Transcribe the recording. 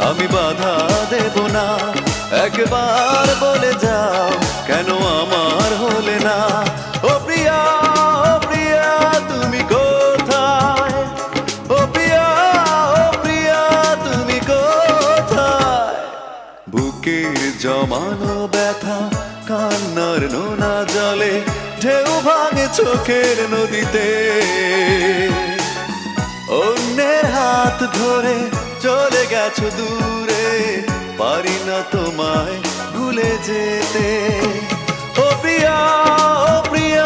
আমি বাধা দেব না। একবার বলে যাও কেন আমার হলে না। ও প্রিয়া, ও প্রিয়া তুমি কোথায়? ও প্রিয়া, ও প্রিয়া তুমি কোথায়? বুকের জমানো ব্যথা কান্নার নোনা জলে ঢেউ ভাঙে চোখের নদীতে। অন্যের হাত ধরে চলে গেছো দূরে, পারি না তোমায় ভুলে যেতে। ও প্রিয়া, ও প্রিয়া